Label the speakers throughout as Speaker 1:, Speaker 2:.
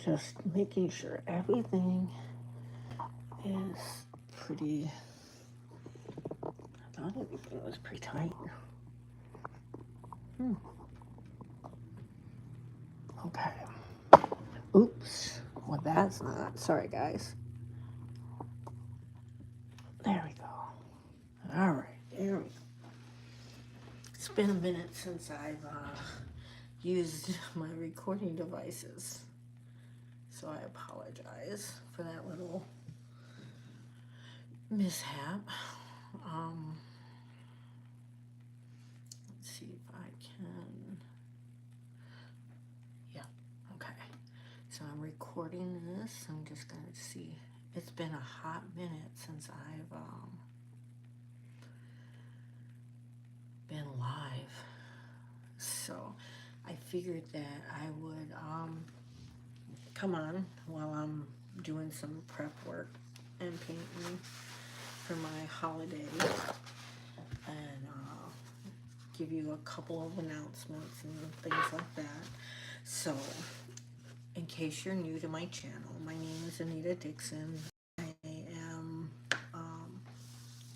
Speaker 1: just making sure everything is pretty. I thought everything was pretty tight. Okay. Oops. Well, that's not. Sorry, guys. There we go. All right. There we go. It's been a minute since I've used my recording devices, so I apologize for that little mishap. Let's see if I can. Yeah, okay. So I'm recording this. I'm just gonna see. It's been a hot minute since I've been live, so I figured that I would come on while I'm doing some prep work and painting for my holiday, and give you a couple of announcements and things like that. So, in case you're new to my channel, my name is Anita Dixon. I am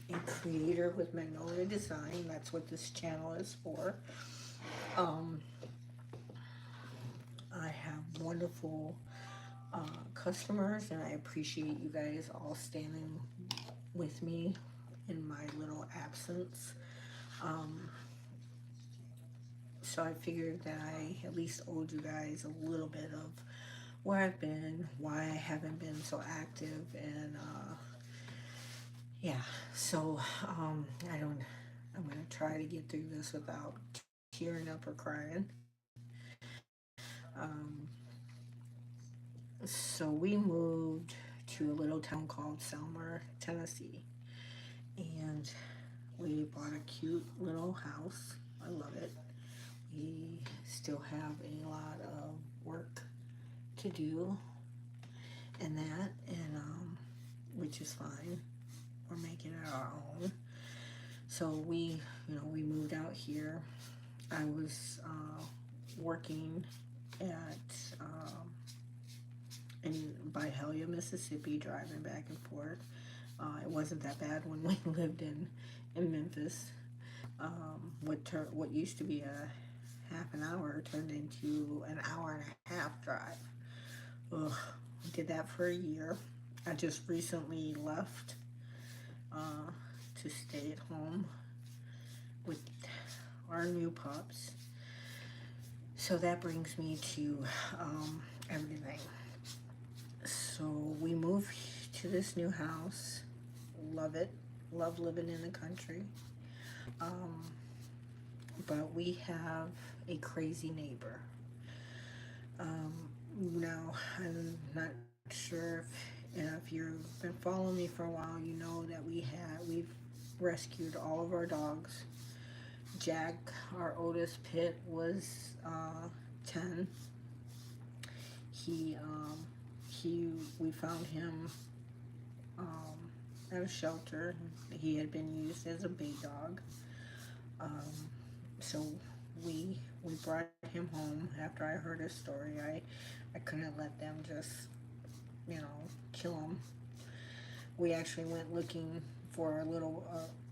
Speaker 1: a creator with Magnolia Design. That's what this channel is for. I have wonderful customers, and I appreciate you guys all standing with me in my little absence. So I figured that I at least owed you guys a little bit of where I've been, why I haven't been so active, and yeah. So I'm gonna try to get through this without tearing up or crying. Um, so we moved to a little town called Selmer, Tennessee, and we bought a cute little house. I love it. We still have a lot of work to do and that, and which is fine. We're making it our own. So we moved out here. I was working at in Byhalia, Mississippi, driving back and forth. It wasn't that bad when we lived in Memphis. What used to be a half an hour turned into an hour and a half drive. Ugh, did that for a year. I just recently left to stay at home with our new pups. So that brings me to everything. So we moved to this new house. Love it. Love living in the country. But we have a crazy neighbor. Now, I'm not sure if you've been following me for a while, you know that we've rescued all of our dogs. Jack, our oldest pit, was 10. He we found him at a shelter. He had been used as a bait dog. So we brought him home after I heard his story. I couldn't let them just, kill him. We actually went looking for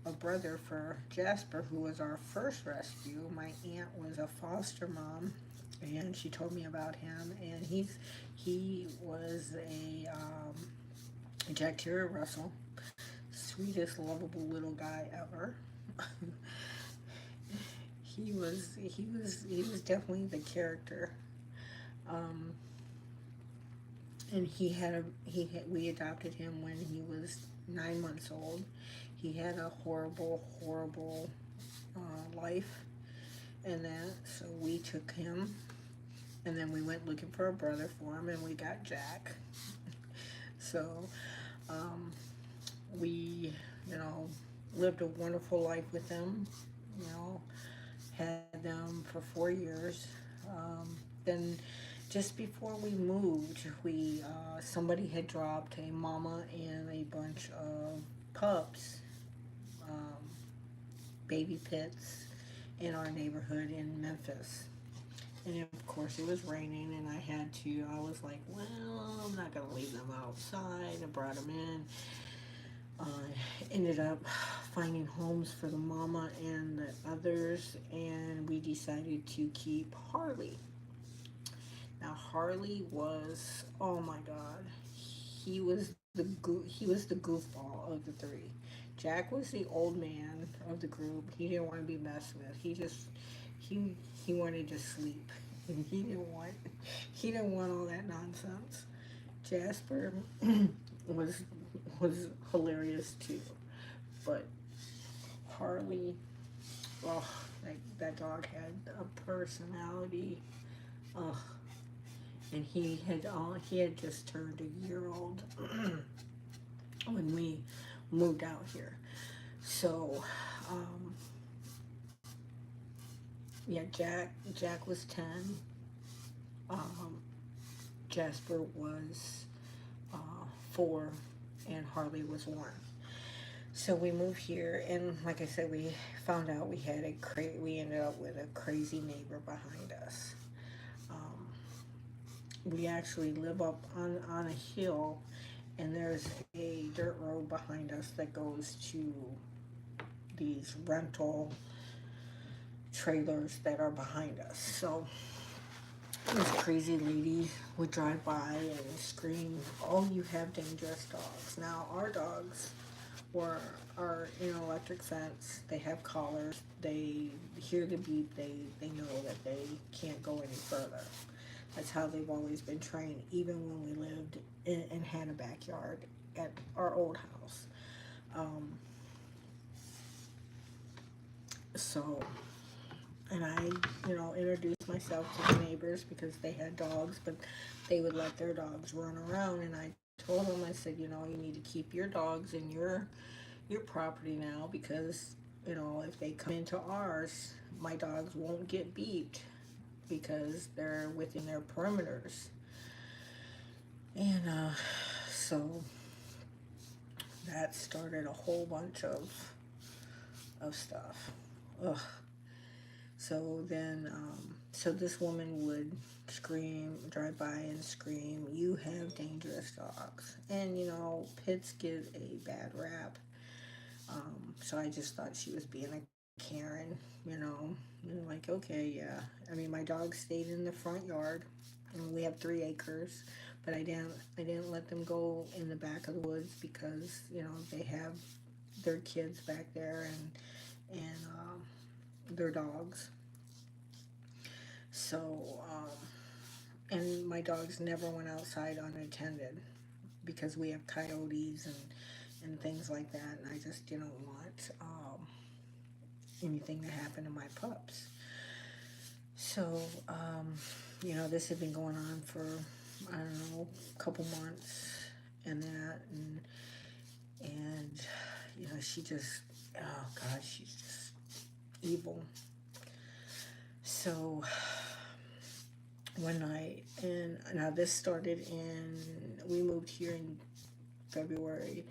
Speaker 1: a brother for Jasper, who was our first rescue. My aunt was a foster mom, and she told me about him. And he was a Jack Terrier Russell, sweetest, lovable little guy ever. he was definitely the character. And we adopted him when he was 9 months old. He had a horrible life and that, so we took him, and then we went looking for a brother for him, and we got Jack. So we lived a wonderful life with them. Had them for 4 years. Then just before we moved, somebody had dropped a mama and a bunch of pups, baby pits, in our neighborhood in Memphis. And of course, it was raining, and I was like, well, I'm not going to leave them outside. I brought them in. Ended up finding homes for the mama and the others, and we decided to keep Harley. Now, Harley was, oh my God, he was the goofball of the three. Jack was the old man of the group. He didn't want to be messed with. He he wanted to sleep. And he didn't want all that nonsense. Jasper was was hilarious too. But Harley, oh, that dog had a personality. Oh, and he had just turned a year old when we moved out here. So, um, yeah, Jack was 10. Um, Jasper was 4, and Harley was 1. So we moved here, and like I said, we found out we ended up with a crazy neighbor behind us. Um, we actually live up on a hill, and there's a dirt road behind us that goes to these rental trailers that are behind us. So this crazy lady would drive by and scream, "Oh, you have dangerous dogs." Now our dogs were are in an electric fence. They have collars. They hear the beep. They know that they can't go any further. That's how they've always been trained, even when we lived and had a backyard at our old house. Um, so, and I, introduced myself to the neighbors because they had dogs, but they would let their dogs run around. And I told them, I said, you need to keep your dogs in your property now because, if they come into ours, my dogs won't get beeped because they're within their perimeters. And so that started a whole bunch of stuff. Ugh. So this woman would drive by and scream, "You have dangerous dogs." And pits get a bad rap. So I just thought she was being a Karen, like, okay, yeah. I mean, my dogs stayed in the front yard, and we have 3 acres, but I didn't let them go in the back of the woods because they have their kids back there and their dogs. So and my dogs never went outside unattended because we have coyotes and things like that, and I just didn't want anything to happen to my pups. So, this had been going on for, I don't know, a couple months and that, and she just, oh God, she's just evil. So, one night, and now this started we moved here in February,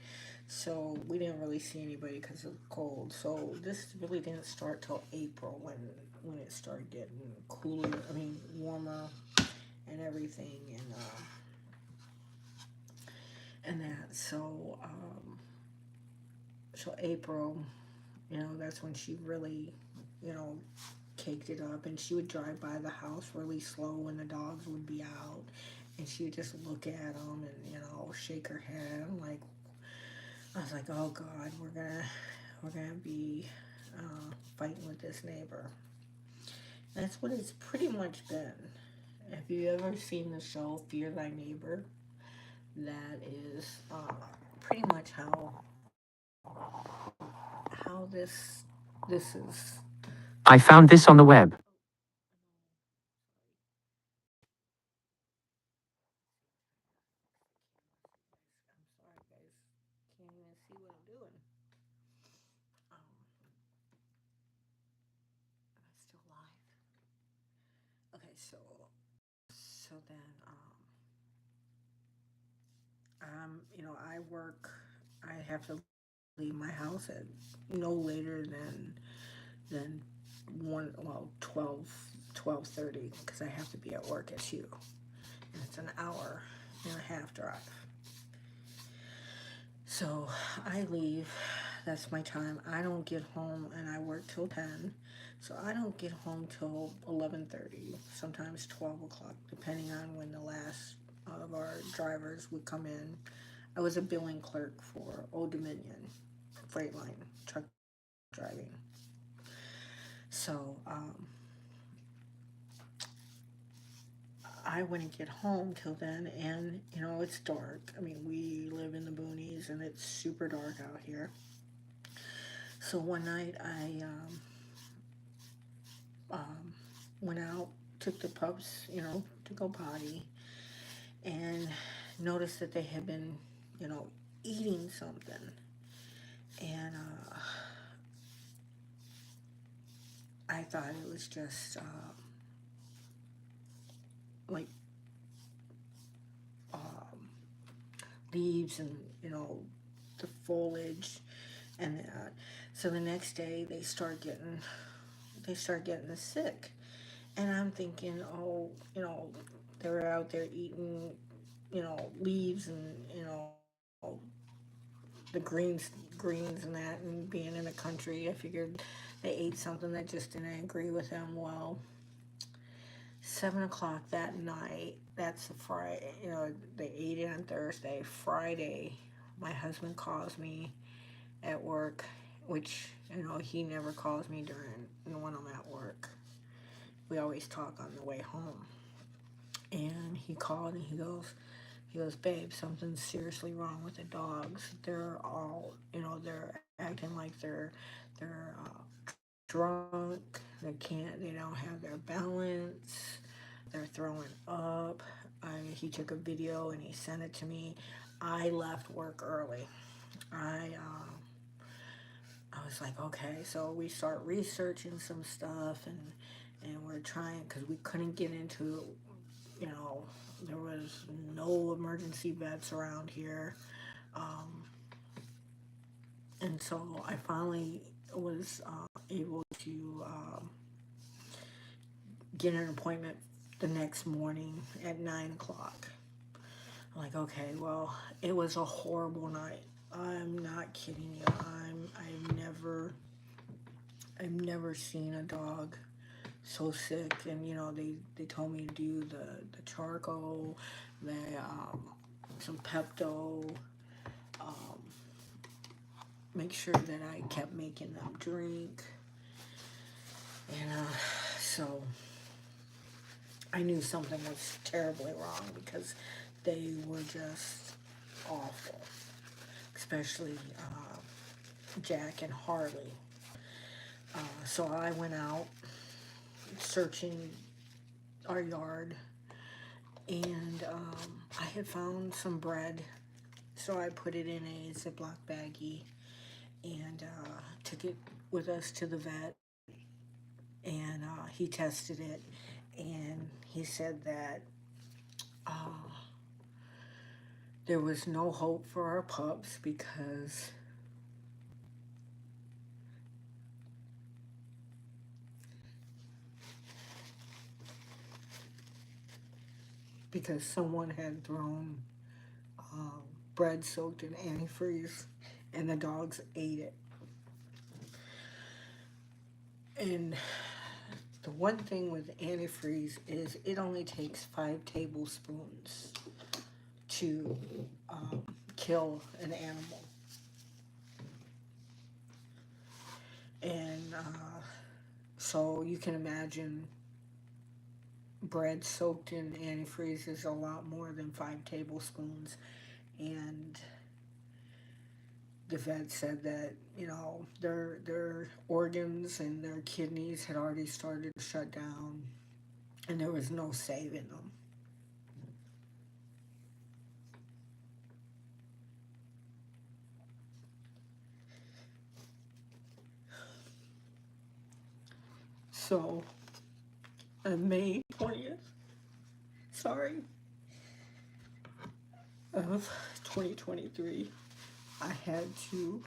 Speaker 1: so we didn't really see anybody because of the cold. So this really didn't start till April when it started getting cooler. I mean, warmer and everything, and that. So April, that's when she really, you know, caked it up. And she would drive by the house really slow when the dogs would be out, and she would just look at them and shake her head. I was like, oh God, we're gonna be fighting with this neighbor. That's what it's pretty much been. Have you ever seen the show Fear Thy Neighbor? That is pretty much how this is.
Speaker 2: I found this on the web.
Speaker 1: I'm sorry, guys, can't even see what I'm doing. Am I still live? Okay, so then I work. I have to leave my house at no later than 1 well 12 12:30 because I have to be at work at 2. And it's an hour and a half drive. So I leave. That's my time. I don't get home, and I work till 10. So I don't get home till 11:30, sometimes 12 o'clock, depending on when the last of our drivers would come in. I was a billing clerk for Old Dominion Freight Line truck driving. So I wouldn't get home till then, and it's dark. I mean, we live in the boonies, and it's super dark out here. So one night I went out, took the pups, to go potty, and noticed that they had been, eating something. And I thought it was just like leaves and, the foliage and that. So the next day they start getting sick. And I'm thinking, oh, they were out there eating, leaves and, the greens and that, and being in the country, I figured they ate something that just didn't agree with them. Well, 7 o'clock that night, that's a Friday, they ate it on Thursday. Friday, my husband calls me at work, which, he never calls me when I'm at work. We always talk on the way home. And he called and he goes, babe, something's seriously wrong with the dogs. They're all, they're acting like they're drunk. They don't have their balance. They're throwing up. He took a video and he sent it to me. I left work early. I was like, okay, so we start researching some stuff, and we're trying, because we couldn't get into, there was no emergency vets around here. And so I finally was able to get an appointment the next morning at 9 o'clock. I'm like, okay, well, it was a horrible night. I'm not kidding you. I've never seen a dog so sick. And they told me to do the charcoal, some Pepto, make sure that I kept making them drink. And so I knew something was terribly wrong, because they were just awful, especially Jack and Harley. So I went out searching our yard, and I had found some bread, so I put it in a Ziploc baggie and took it with us to the vet, and he tested it, and he said that there was no hope for our pups because someone had thrown bread soaked in antifreeze, and the dogs ate it. And the one thing with antifreeze is it only takes 5 tablespoons to kill an animal. And so you can imagine bread soaked in antifreeze is a lot more than 5 tablespoons. And the vet said that, their organs and their kidneys had already started to shut down, and there was no saving them. So, on May 20th, of 2023, I had to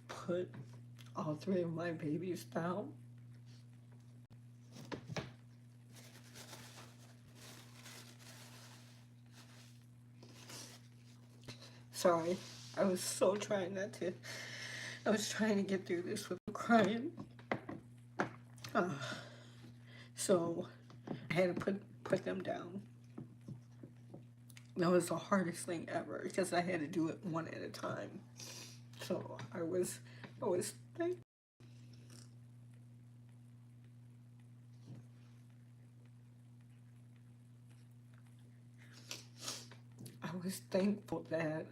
Speaker 1: put all 3 of my babies down. Sorry. I was so trying not to. I was trying to get through this without crying. Uh, so I had to put them down. That was the hardest thing ever because I had to do it one at a time. So I was thankful. I was thankful that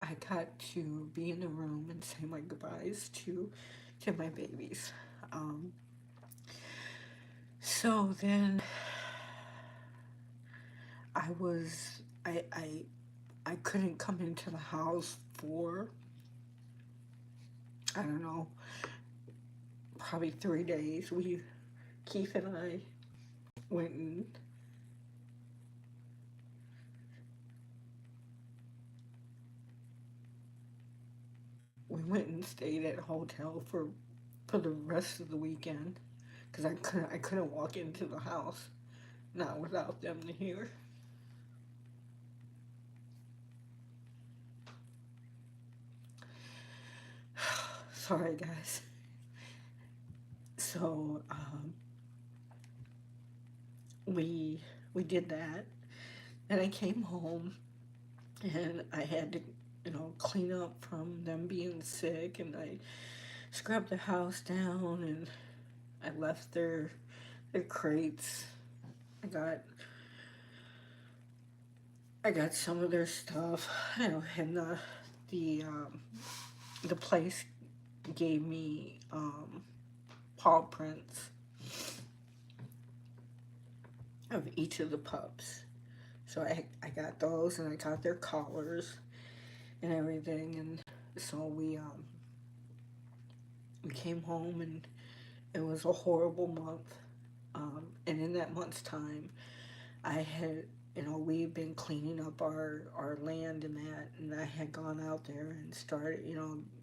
Speaker 1: I got to be in the room and say my goodbyes to my babies. Um, so then I was I couldn't come into the house for, I don't know, probably 3 days. Keith and I went and stayed at a hotel for the rest of the weekend because I couldn't walk into the house not without them to hear. Sorry, guys. So we did that, and I came home, and I had to, clean up from them being sick, and I scrubbed the house down, and I left their crates. I got I got some of their stuff, and the place gave me paw prints of each of the pups. So I got those, and I got their collars and everything, and so we came home, and it was a horrible month. And in that month's time, I had, we've been cleaning up our land and I had gone out there and started,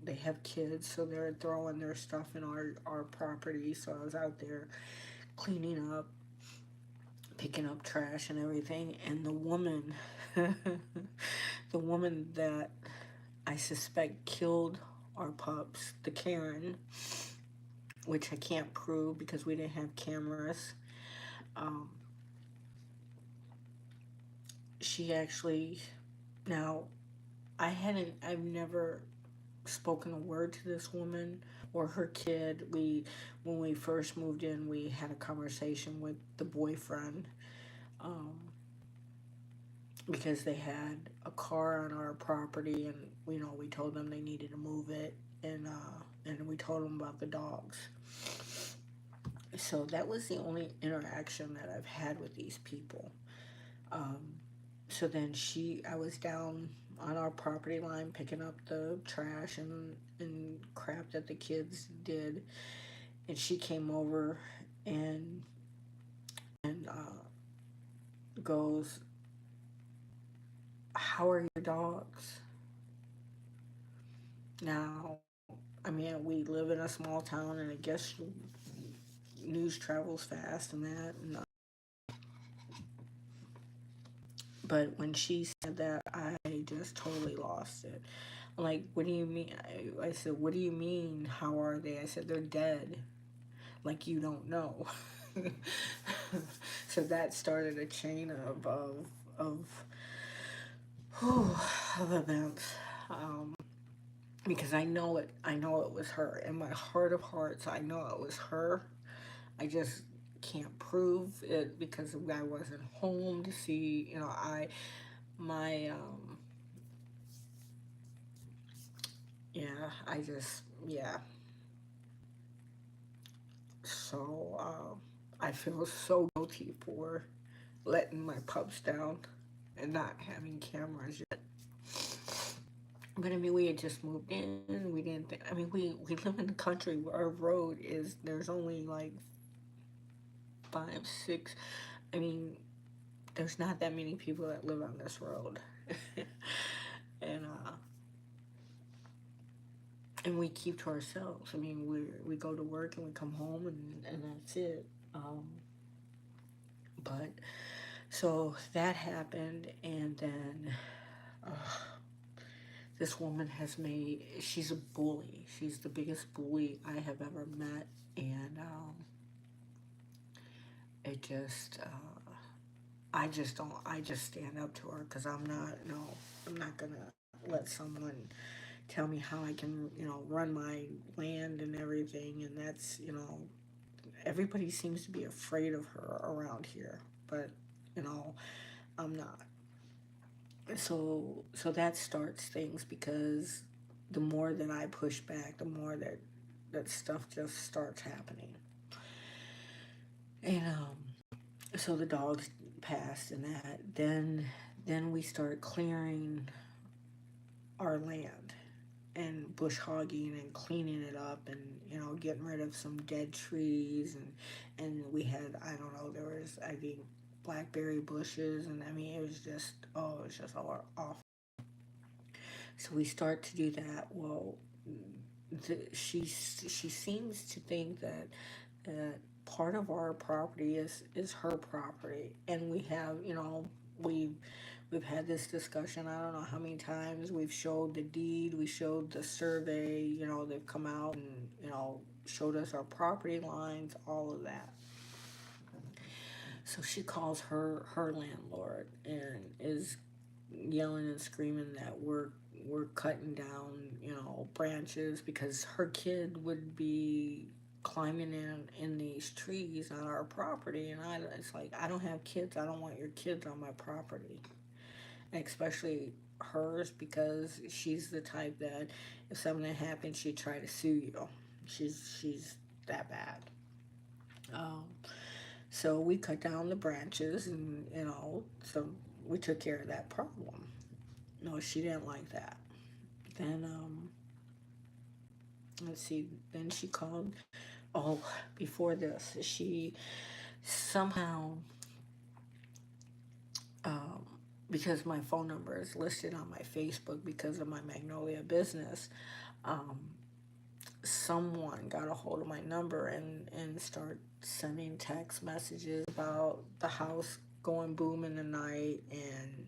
Speaker 1: they have kids, so they're throwing their stuff in our property. So I was out there cleaning up, picking up trash and everything. And the woman, the woman that I suspect killed our pups, the Karen, which I can't prove because we didn't have cameras. She actually, now, I've never spoken a word to this woman or her kid. When we first moved in, we had a conversation with the boyfriend, because they had a car on our property, and we told them they needed to move it, and we told them about the dogs. So that was the only interaction that I've had with these people. So then I was down on our property line picking up the trash and crap that the kids did, and she came over and goes, "How are your dogs?" Now, I mean, we live in a small town, and I guess news travels fast and that, but when she said that, I just totally lost it. I'm like, what do you mean? I said, what do you mean? How are they? I said, they're dead. Like, you don't know. So that started a chain of of events. Because I know it was her. In my heart of hearts, I know it was her. I just can't prove it because I wasn't home to see, my yeah. So I feel so guilty for letting my pups down and not having cameras yet. But I mean, we had just moved in. We didn't think, I mean, we live in the country where our road is, there's only like 5, 6. I mean, there's not that many people that live on this road. and and we keep to ourselves. I mean, we go to work and we come home, and that's it. But so that happened, and then This woman has made, she's a bully. She's the biggest bully I have ever met. And it just, I just stand up to her because I'm not, no, I'm not going to let someone tell me how I can, run my land and everything. And that's, everybody seems to be afraid of her around here. But, I'm not. So that starts things because the more that I push back, the more that stuff just starts happening. And so the dogs passed and that. Then we start clearing our land and bush hogging and cleaning it up and getting rid of some dead trees and we had, I don't know, there was, I think, blackberry bushes, and I mean it was just all awful. So we start to do that. Well, she seems to think that part of our property is her property, and we have, we've had this discussion. I don't know how many times we've showed the deed, we showed the survey. They've come out and showed us our property lines, all of that. So she calls her landlord and is yelling and screaming that we're cutting down, branches because her kid would be climbing in these trees on our property. And it's like, I don't have kids. I don't want your kids on my property. And especially hers, because she's the type that if something happened, she'd try to sue you. She's that bad. So we cut down the branches and, so we took care of that problem. No, she didn't like that. Then, let's see, then she called. Oh, before this, she somehow, um, because my phone number is listed on my Facebook because of my Magnolia business, um, someone got a hold of my number and started sending text messages about the house going boom in the night and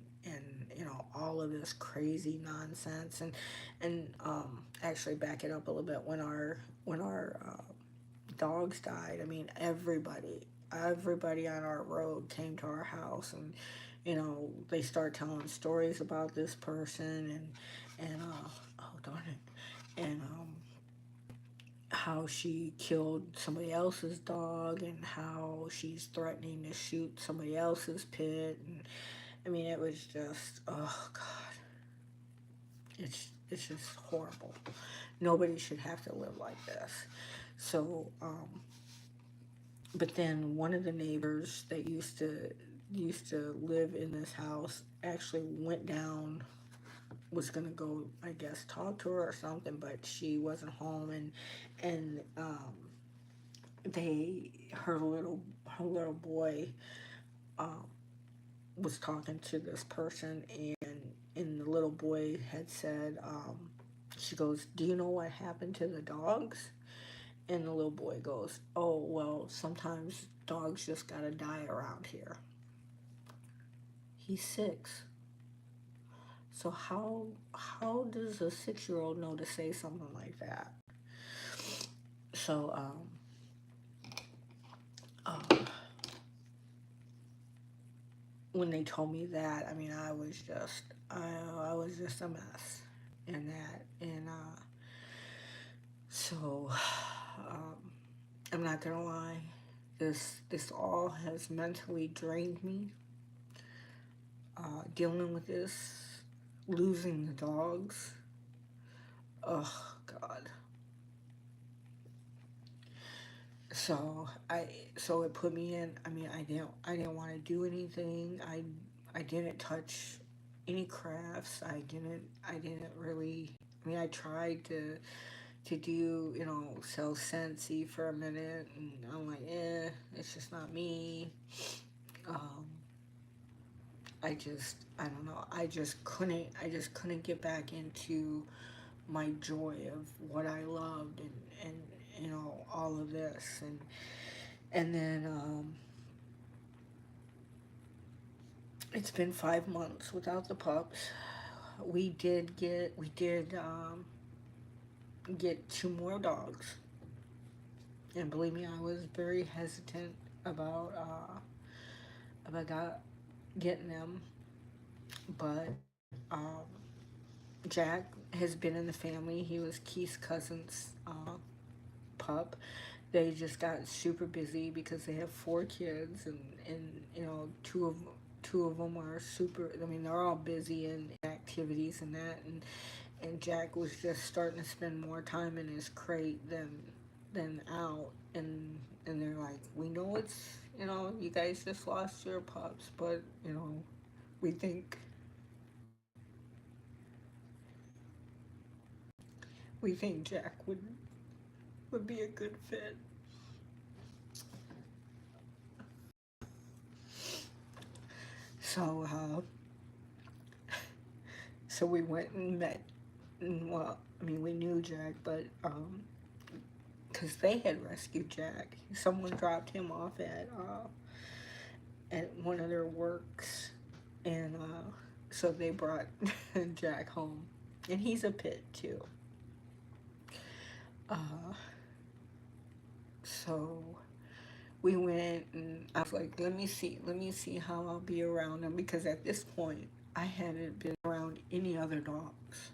Speaker 1: all of this crazy nonsense and actually back it up a little bit. When our dogs died, I mean everybody on our road came to our house and they start telling stories about this person and oh darn it, and how she killed somebody else's dog and how she's threatening to shoot somebody else's pet. And I mean it was just, oh god, it's just horrible. Nobody should have to live like this. So but then one of the neighbors that used to live in this house actually went down, was gonna go, I guess, talk to her or something, but she wasn't home, and her little boy um, was talking to this person, and the little boy had said, she goes, "Do you know what happened to the dogs?" And the little boy goes, "Oh well, sometimes dogs just gotta die around here." He's 6. So how does a 6-year-old know to say something like that? So uh, when they told me that, I mean, I was just a mess in that, and so um, I'm not gonna lie, this all has mentally drained me. Dealing with this, losing the dogs. Oh God. So it put me in. I mean, I didn't want to do anything. I didn't touch any crafts. I didn't really. I mean, I tried to do, sell Scentsy for a minute, and I'm like, it's just not me. Um, I don't know. I just couldn't get back into my joy of what I loved and all of this and then it's been 5 months without the pups. we did get 2 more dogs, and believe me, I was very hesitant about getting them, but Jack has been in the family. He was Keith's cousin's pup. They just got super busy because they have 4 kids, and two of them are super. I mean, they're all busy in activities and that, and Jack was just starting to spend more time in his crate than out, and they're like, we know it's, you guys just lost your pups, but we think Jack would be a good fit. So so we went and met. And, well, I mean, we knew Jack, but because they had rescued Jack, someone dropped him off at one of their works, and so they brought Jack home, and he's a pit too. Uh, so we went, and I was like, let me see how I'll be around him, because at this point I hadn't been around any other dogs.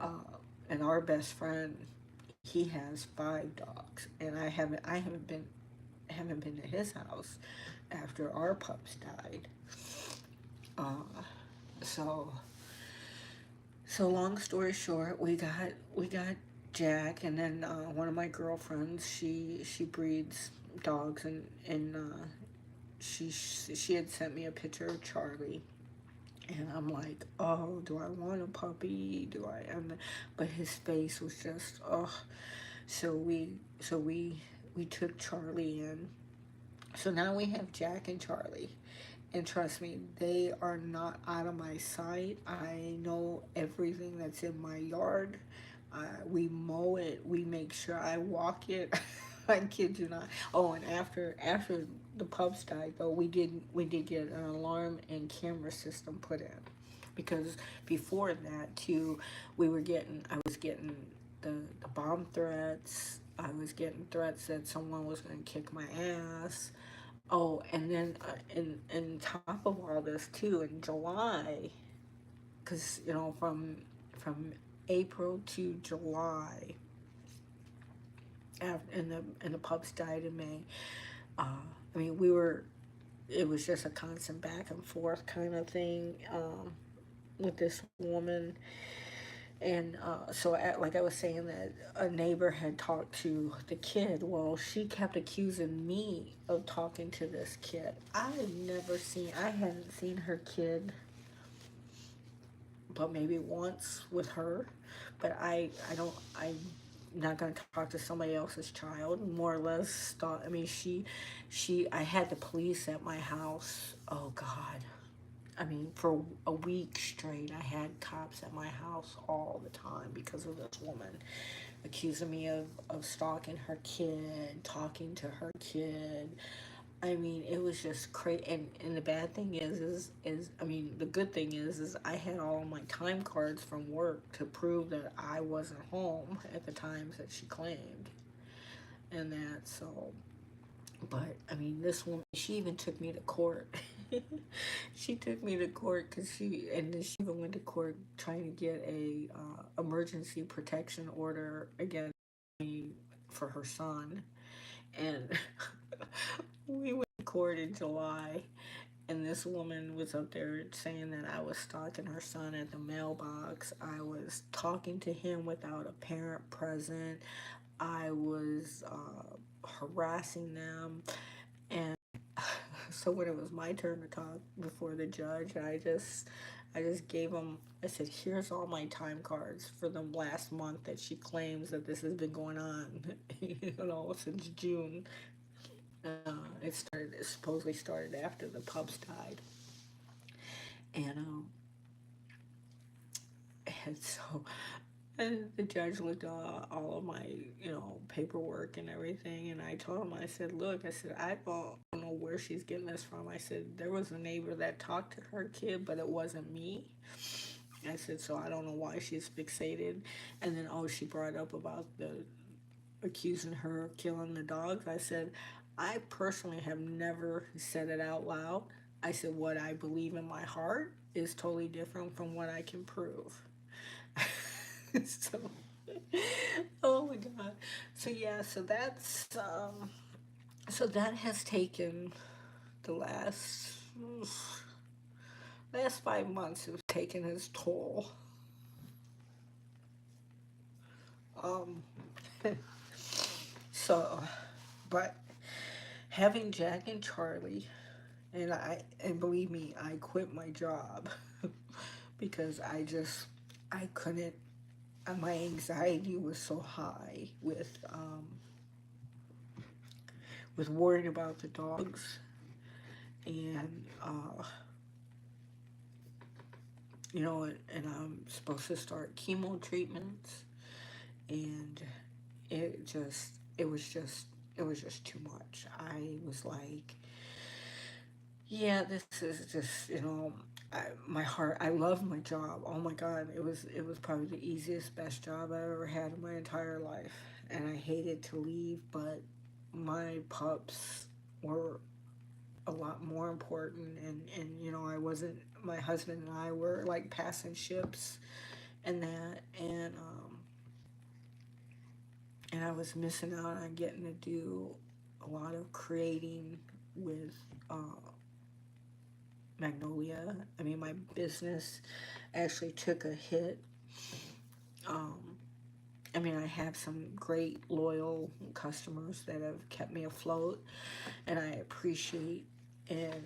Speaker 1: Uh, and our best friend, he has 5 dogs, and I haven't been to his house after our pups died. Uh, so so long story short, we got Jack, and then one of my girlfriends, she breeds dogs, and she had sent me a picture of Charlie, and I'm like, oh, do I want a puppy? Do I? But his face was just, oh. So we took Charlie in. So now we have Jack and Charlie. And trust me, they are not out of my sight. I know everything that's in my yard. We mow it. We make sure I walk it. I kid you not. Oh, and after the pups died, though, we did get an alarm and camera system put in, because before that too, I was getting the bomb threats. I was getting threats that someone was going to kick my ass. Oh, and then in top of all this too, in July, because from April to July, after, and the pups died in May. Uh, I mean, it was just a constant back and forth kind of thing with this woman. And so, like I was saying, that a neighbor had talked to the kid. Well, she kept accusing me of talking to this kid. I hadn't seen her kid, but maybe once with her. But I'm not gonna talk to somebody else's child. More or less, thought. I mean, I had the police at my house. Oh God, I mean, for a week straight, I had cops at my house all the time because of this woman accusing me of stalking her kid, talking to her kid. I mean, it was just crazy. And the bad thing is, I mean, the good thing is I had all my time cards from work to prove that I wasn't home at the times that she claimed. And that, so, but I mean, this woman, she even took me to court. She took me to court because and then she even went to court trying to get a emergency protection order against me for her son. And we went to court in July, and this woman was up there saying that I was stalking her son at the mailbox. I was talking to him without a parent present. I was harassing them, and so when it was my turn to talk before the judge, I just gave him. I said, "Here's all my time cards for the last month that she claims that this has been going on, since June. It supposedly started after the pups died, and and so and the judge looked at all of my, paperwork and everything, and I told him, I said, look, I said, I don't know where she's getting this from. I said, there was a neighbor that talked to her kid, but it wasn't me. I said, so I don't know why she's fixated. And then, oh, she brought up about the accusing her of killing the dogs. I said, I personally have never said it out loud. I said, what I believe in my heart is totally different from what I can prove. So, oh my God. So, yeah, so that has taken the last 5 months has taken its toll. Um, so, but having Jack and Charlie, and believe me, I quit my job because I couldn't. My anxiety was so high with worrying about the dogs, and and I'm supposed to start chemo treatments, and it was just too much. I was like, yeah, this is just, my heart. I love my job. Oh my God, it was probably the easiest, best job I ever had in my entire life, and I hated to leave, but my pups were a lot more important, and I wasn't. My husband and I were like passing ships, and that, and I was missing out on getting to do a lot of creating with Magnolia. I mean, my business actually took a hit. Um, I mean, I have some great loyal customers that have kept me afloat, and I appreciate and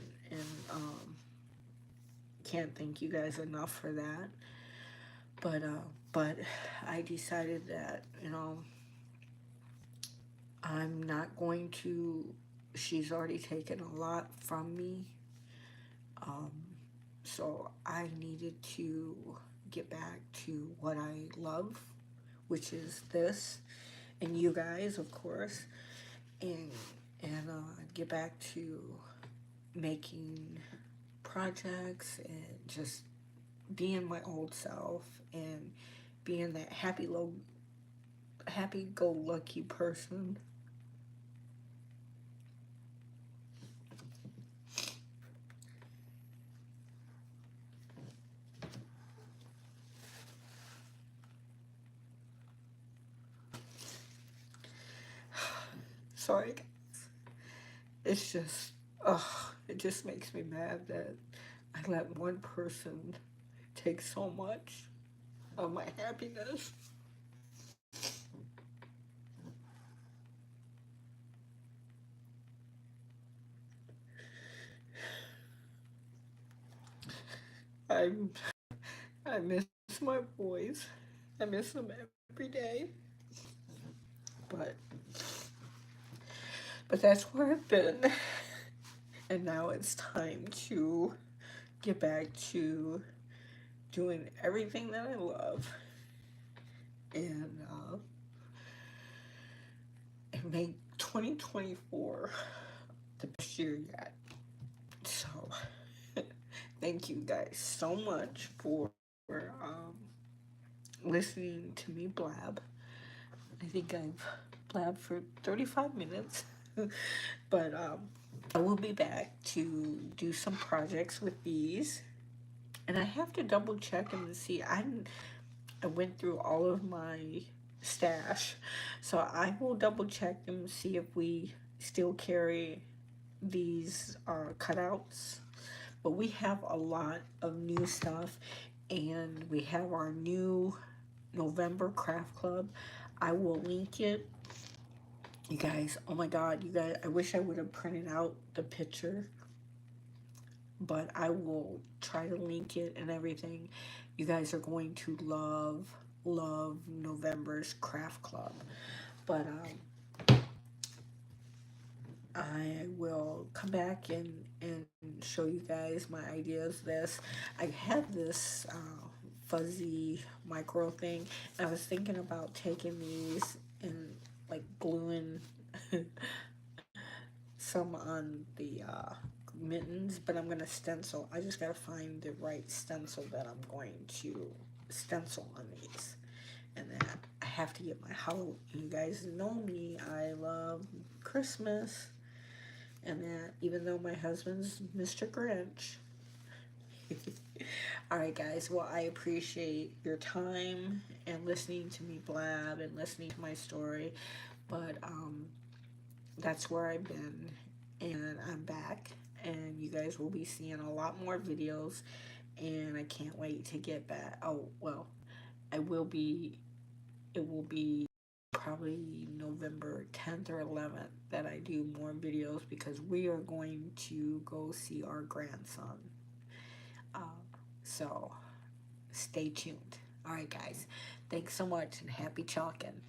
Speaker 1: can't thank you guys enough for that. But but I decided that I'm not going to. She's already taken a lot from me. Um, so I needed to get back to what I love, which is this, and you guys, of course, and get back to making projects and just being my old self and being that happy go lucky person. Sorry, it's just, it just makes me mad that I let one person take so much of my happiness. I I miss my boys. I miss them every day. But that's where I've been. And now it's time to get back to doing everything that I love and make 2024 the best year yet. So thank you guys so much for listening to me blab. I think I've blabbed for 35 minutes. But I will be back to do some projects with these. And I have to double check them to see. I went through all of my stash. So I will double check them, see if we still carry these cutouts. But we have a lot of new stuff, and we have our new November craft club. I will link it. You guys, oh my God, you guys, I wish I would have printed out the picture, but I will try to link it and everything. You guys are going to love November's craft club. But I will come back and show you guys my ideas. I have this fuzzy micro thing. I was thinking about taking these and like gluing some on the mittens, but I'm gonna stencil. I just gotta find the right stencil that I'm going to stencil on these. And then I have to get my Halloween. You guys know me, I love Christmas. And that even though my husband's Mr. Grinch. Alright guys, well I appreciate your time and listening to me blab and listening to my story. But that's where I've been, and I'm back, and you guys will be seeing a lot more videos, and I can't wait to get back. Oh well, I will be, it will be probably November 10th or 11th that I do more videos, because we are going to go see our grandson. um, so stay tuned. All right guys, thanks so much and happy chalking.